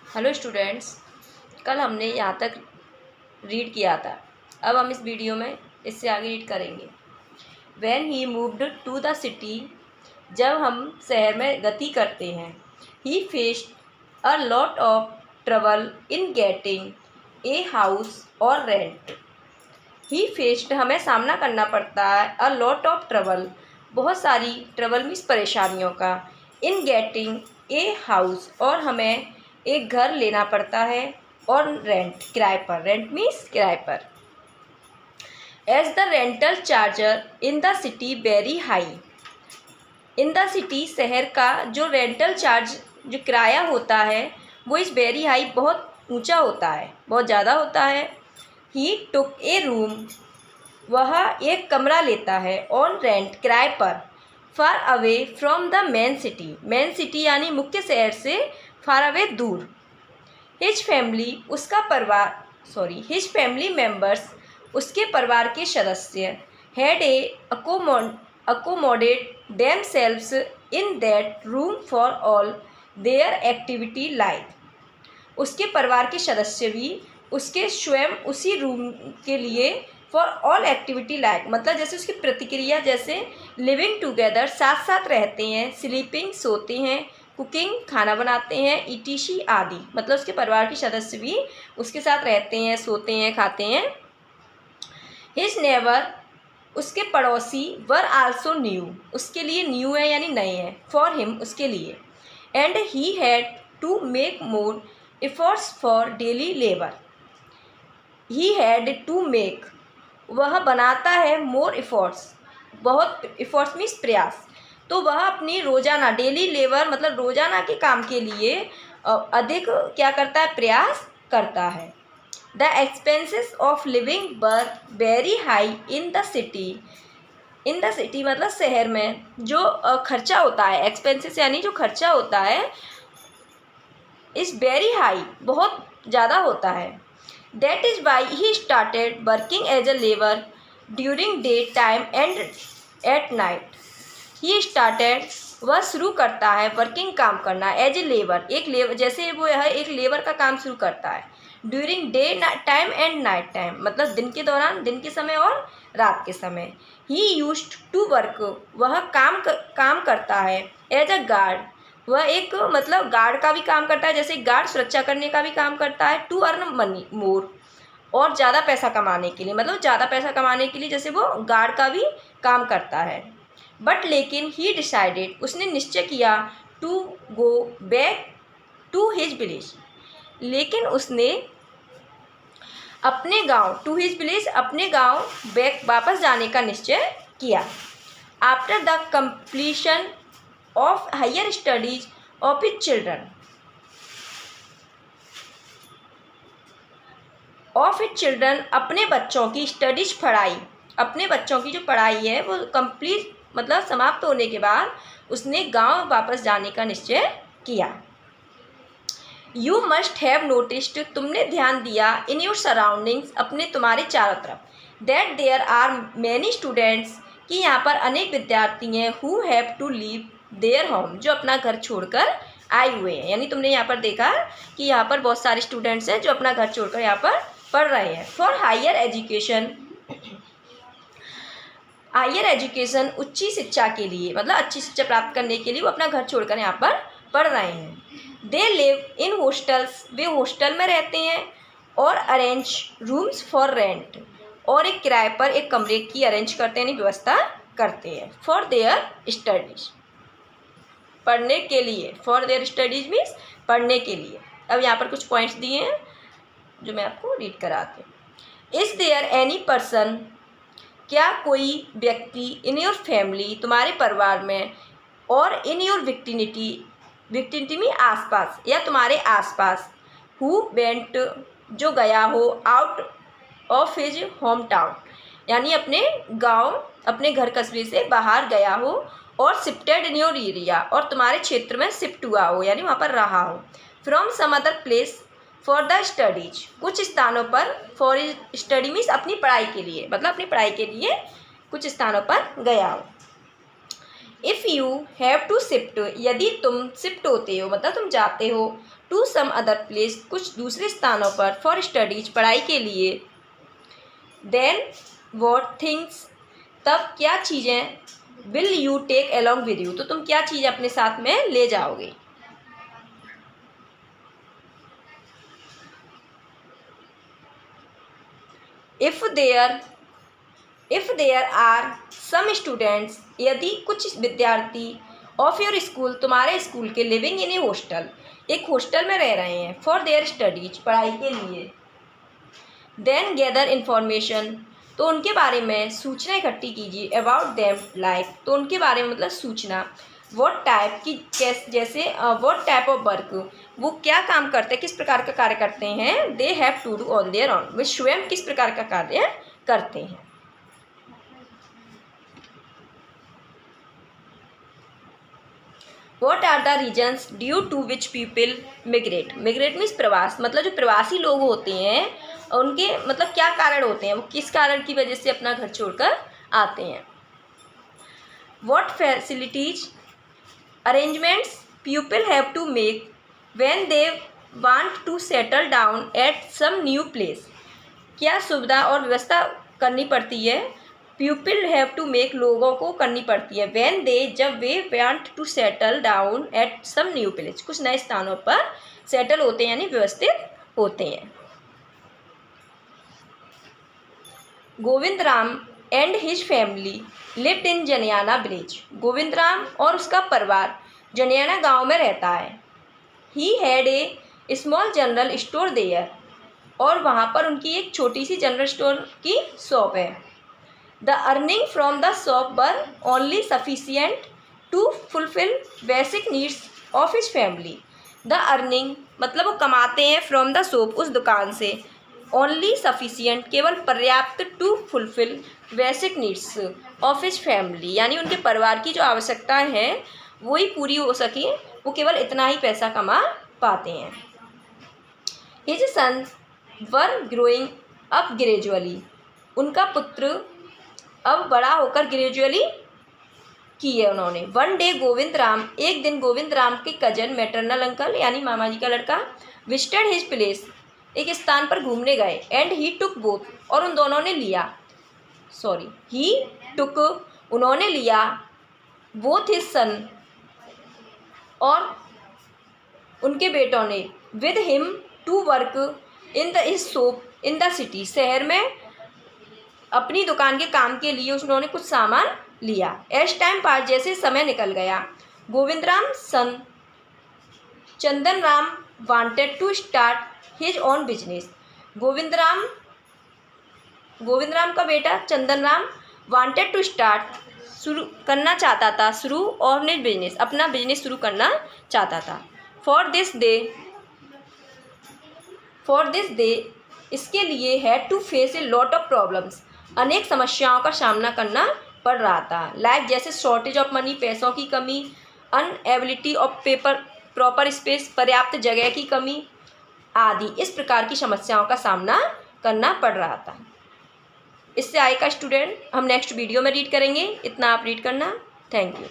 Hello students, कल हमने यहाँ तक रीड किया था। अब हम इस वीडियो में इससे आगे रीड करेंगे। When he moved to the city, जब हम शहर में गति करते हैं। He faced a lot of trouble in getting a house और रेंट। ही फेस्ड हमें सामना करना पड़ता है, अ लॉट ऑफ ट्रबल बहुत सारी ट्रबल मीन्स परेशानियों का, इन गेटिंग ए हाउस और हमें एक घर लेना पड़ता है, और रेंट किराए पर, रेंट मीन्स किराए पर। As the rental charger in the city very high, in the city शहर का जो रेंटल चार्ज जो किराया होता है वो इस वेरी हाई बहुत ऊंचा होता है, बहुत ज़्यादा होता है। ही टुक ए रूम, वह एक कमरा लेता है, ऑन रेंट किराए पर, far away from the main city, main city यानी मुख्य शहर से फार अवे दूर। हिज फैमिली, उसका परिवार, हिज फैमिली मेम्बर्स, उसके परिवार के सदस्य, had a accommodate themselves in that room for all there activity like, उसके परिवार के सदस्य भी उसके स्वयं उसी रूम के लिए फॉर ऑल एक्टिविटी लाइक, मतलब जैसे उसकी प्रतिक्रिया, जैसे लिविंग टुगेदर साथ साथ रहते हैं, स्लीपिंग सोते हैं, कुकिंग खाना बनाते हैं, ईटीसी आदि, मतलब उसके परिवार के सदस्य भी उसके साथ रहते हैं, सोते हैं, खाते हैं। हिज नेबर, उसके पड़ोसी, वर आल्सो न्यू, उसके लिए न्यू है यानी नए हैं, फॉर हिम उसके लिए, and he had to make more efforts for daily labour. He had to make, वह बनाता है, मोर एफर्ट्स, बहुत एफर्ट्स मीन्स प्रयास, तो वह अपनी रोज़ाना डेली लेबर मतलब रोज़ाना के काम के लिए अधिक क्या करता है, प्रयास करता है। The expenses of living were very high in the city, in the city मतलब शहर में जो खर्चा होता है, एक्सपेंसेस यानी जो खर्चा होता है, इज़ वेरी हाई बहुत ज़्यादा होता है। That is why he started working as a labour during day time and at night. He started, वह शुरू करता है, वर्किंग काम करना, एज ए लेबर एक लेबर, जैसे वो यह एक लेबर का काम शुरू करता है, during day time and night time मतलब दिन के दौरान, दिन के समय और रात के समय। ही यूज्ड टू वर्क, वह काम करता है, एज अ गार्ड, वह एक मतलब गार्ड का भी काम करता है, जैसे गार्ड सुरक्षा करने का भी काम करता है, टू अर्न मनी मोर, और ज़्यादा पैसा कमाने के लिए, मतलब ज़्यादा पैसा कमाने के लिए जैसे वो गार्ड का भी काम करता है। बट लेकिन ही डिसाइडेड, उसने निश्चय किया, to go back to his village, लेकिन उसने अपने गांव, टू हिज विलेज अपने गांव बैक वापस जाने का निश्चय किया। After the completion of higher studies of his children, अपने बच्चों की स्टडीज पढ़ाई, अपने बच्चों की जो पढ़ाई है वो कंप्लीट मतलब समाप्त होने के बाद उसने गांव वापस जाने का निश्चय किया। यू मस्ट हैव नोटिस्ड, तुमने ध्यान दिया, इन योर सराउंडिंग्स, अपने तुम्हारे चारों तरफ, that there are many students, कि यहाँ पर अनेक विद्यार्थी हैं, who have to leave their home, जो अपना घर छोड़कर आए हुए हैं, यानी तुमने यहाँ पर देखा कि यहाँ पर बहुत सारे स्टूडेंट्स हैं जो अपना घर छोड़कर यहाँ पर पढ़ रहे हैं। For higher education, higher education उच्च शिक्षा के लिए, मतलब अच्छी शिक्षा प्राप्त करने के लिए वो अपना घर छोड़कर यहाँ पर पढ़ रहे हैं। They live in hostels, way hostel में रहते हैं, और अरेंज रूम्स फॉर रेंट, और एक किराए पर एक कमरे की अरेंज करते हैं, व्यवस्था करते हैं, फॉर देयर स्टडीज, पढ़ने के लिए, फॉर देयर स्टडीज मीन्स पढ़ने के लिए। अब यहाँ पर कुछ पॉइंट्स दिए हैं जो मैं आपको रीड कराती हूँ। इज़ देयर एनी पर्सन, क्या कोई व्यक्ति, इन योर फैमिली, तुम्हारे परिवार में, और इन योर विक्टिनिटी, विक्टिनिटी में आसपास या तुम्हारे आसपास, हु वेंट, जो गया हो, out of his home town, यानी अपने गांव, अपने घर कस्बे से बाहर गया हो, और शिफ्टेड इन योर एरिया, और तुम्हारे क्षेत्र में शिफ्ट हुआ हो यानी वहाँ पर रहा हो, from some other place for the studies, कुछ स्थानों पर, फॉर स्टडी मीन्स अपनी पढ़ाई के लिए, मतलब अपनी पढ़ाई के लिए कुछ स्थानों पर गया हो। If you have to shift, यदि तुम शिफ्ट होते हो मतलब तुम जाते हो, टू सम अदर प्लेस, कुछ दूसरे स्थानों पर, फॉर स्टडीज, पढ़ाई के लिए। देन व्हाट थिंग्स, तब क्या चीज़ें, will you take along with you, तो तुम क्या चीज़ें अपने साथ में ले जाओगे। If there are some students, यदि कुछ विद्यार्थी, ऑफ योर स्कूल, तुम्हारे स्कूल के, लिविंग इन ए हॉस्टल, एक हॉस्टल में रह रहे हैं, फॉर देयर स्टडीज, पढ़ाई के लिए। देन गैदर इन्फॉर्मेशन, तो उनके बारे में सूचना इकट्ठी कीजिए। अबाउट देम, लाइक, तो उनके बारे में मतलब सूचना। व्हाट टाइप की, जैसे व्हाट टाइप ऑफ वर्क, वो क्या काम करते हैं, किस प्रकार का कार्य करते हैं। They have to do on their own, वे स्वयं किस प्रकार का कार्य करते हैं। What are the reasons due to which people migrate? Migrate means प्रवास, मतलब जो प्रवासी लोग होते हैं उनके मतलब क्या कारण होते हैं, वो किस कारण की वजह से अपना घर छोड़कर आते हैं। What facilities arrangements people have to make when they want to settle down at some new place? क्या सुविधा और व्यवस्था करनी पड़ती है, पीपल हैव टू मेक, लोगों को करनी पड़ती है, व्हेन दे, जब वे want to settle down at some new place, कुछ नए स्थानों पर सेटल होते हैं यानी व्यवस्थित होते हैं। Govind Ram and his family lived in Janiyana village, Govind Ram और उसका परिवार जनियाना गांव में रहता है। He had a small general store there, और वहाँ पर उनकी एक छोटी सी जनरल स्टोर की शॉप है। The earning from the shop were only sufficient to fulfil basic needs of his family. The earning मतलब वो कमाते हैं, फ्रॉम द शॉप, उस दुकान से, ओनली सफिशियंट, केवल पर्याप्त, to fulfil basic needs of his family, यानी उनके परिवार की जो आवश्यकता है वही पूरी हो सके, वो केवल इतना ही पैसा कमा पाते हैं। His sons were growing up gradually, उनका पुत्र अब बड़ा होकर ग्रेजुअली की है उन्होंने। वन डे गोविंद राम, एक दिन गोविंद राम के कजन, मैटरनल अंकल यानी मामा जी का लड़का, विजिटेड हिज प्लेस, एक स्थान पर घूमने गए। एंड ही टुक बोथ, और उन दोनों ने लिया, ही टुक, उन्होंने लिया, बोथ हिज सन, और उनके बेटों ने, with him to work in the his shop in the city, शहर में अपनी दुकान के काम के लिए उन्होंने कुछ सामान लिया। एज टाइम पास, जैसे समय निकल गया, Govind Ram son Chandan Ram wanted to start his own business, Govind Ram का बेटा Chandan Ram wanted to start, शुरू करना चाहता था, शुरू ऑन हिज बिजनेस, अपना बिजनेस शुरू करना चाहता था। फॉर दिस दे इसके लिए had to face a lot of problems, अनेक समस्याओं का सामना करना पड़ रहा था। लाइक जैसे शॉर्टेज ऑफ मनी, पैसों की कमी, अनएबिलिटी ऑफ पेपर प्रॉपर स्पेस, पर्याप्त जगह की कमी आदि, इस प्रकार की समस्याओं का सामना करना पड़ रहा था। इससे आएगा स्टूडेंट, हम नेक्स्ट वीडियो में रीड करेंगे, इतना आप रीड करना। Thank you.